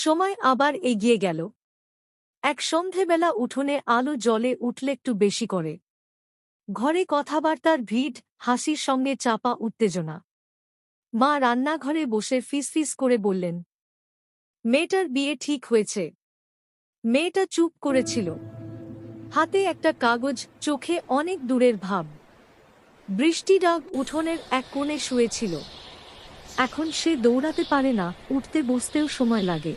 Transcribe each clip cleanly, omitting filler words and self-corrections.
সময় আবার এগিয়ে গেল। এক সন্ধেবেলা উঠোনে আলো জ্বলে উঠলে একটু বেশি করে। ঘরে কথাবার্তার ভিড়, হাসির সঙ্গে চাপা উত্তেজনা। মা রান্নাঘরে বসে ফিসফিস করে বললেন, মেয়েটার বিয়ে ঠিক হয়েছে। মেয়েটা চুপ করেছিল, হাতে একটা কাগজ, চোখে অনেক দূরের ভাব। বৃষ্টিরাগ উঠোনের এক কোণে শুয়েছিল। এখন সে দৌড়াতে পারে না, উঠতে বসতেও সময় লাগে।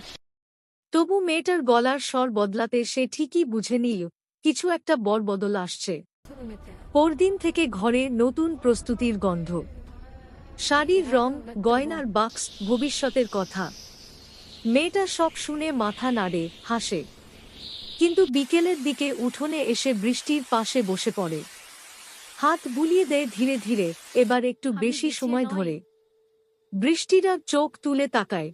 তবু মেয়েটার গলার স্বর বদলাতে সে ঠিকই বুঝে নিল কিছু একটা বদল আসছে। পরদিন থেকে ঘরে নতুন প্রস্তুতির গন্ধ, শাড়ির রং, গয়নার বাক্স, ভবিষ্যতের কথা। মেয়েটা সব শুনে মাথা নাড়ে, হাসে। কিন্তু বিকেলের দিকে উঠোনে এসে বৃষ্টির পাশে বসে পড়ে। হাত বুলিয়ে দেয় ধীরে ধীরে, এবার একটু বেশি সময় ধরে। বৃষ্টিরা চোখ তুলে তাকায়।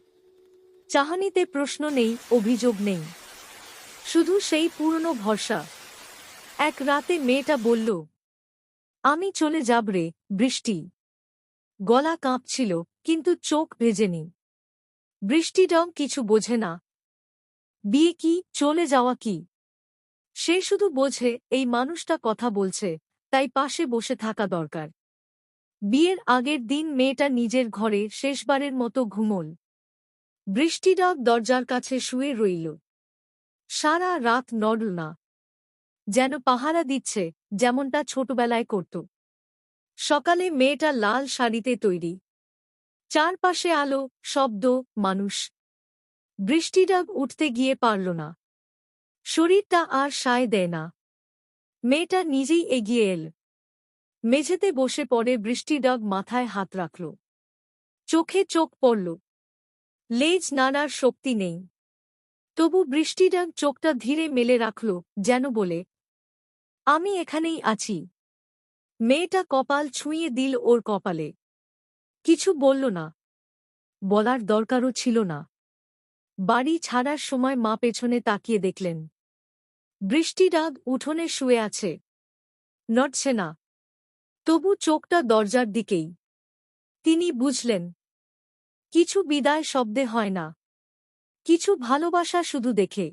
চাহনিতে প্রশ্ন নেই, অভিযোগ নেই, শুধু সেই পুরনো ভরসা। এক রাতে মেয়েটা বলল, আমি চলে যাব রে বৃষ্টি। গলা কাঁপছিল, কিন্তু চোখ ভেজেনি। বৃষ্টিটাও কিছু বোঝে না। বিয়ে কি, চলে যাওয়া কি? সে শুধু বোঝে এই মানুষটা কথা বলছে, তাই পাশে বসে থাকা দরকার। বিয়ের আগের দিন মেয়েটা নিজের ঘরে শেষবারের মতো ঘুমোল। বৃষ্টিরাগ দরজার কাছে শুয়ে রইল। সারা রাত নড়ল না, যেন পাহারা দিচ্ছে, যেমনটা ছোটবেলায় করত। সকালে মেয়েটা লাল শাড়িতে তৈরি, চারপাশে আলো, শব্দ, মানুষ। বৃষ্টিরাগ উঠতে গিয়ে পারল না, শরীরটা আর সায় দেয় না। মেয়েটা নিজেই এগিয়ে এল, মেঝেতে বসে পড়ে। বৃষ্টিরাগ মাথায় হাত রাখল, চোখে চোখ পড়ল। লেজ নাড়ার শক্তি নেই। তবু বৃষ্টিরাগ চোখটা ধীরে মেলে রাখল, যেন বলে, আমি এখানেই আছি। মেয়েটা কপাল ছুঁয়ে দিল ওর কপালে। কিছু বলল না, বলার দরকারও ছিল না। বাড়ি ছাড়ার সময় মা পেছনে তাকিয়ে দেখলেন, বৃষ্টিরাগ উঠোনে শুয়ে আছে, নড়ছে না, তবু চোখটা দরজার দিকেই। তিনি বুঝলেন, কিছু বিদায় শব্দে হয় না, কিছু ভালোবাসা শুধু দেখে।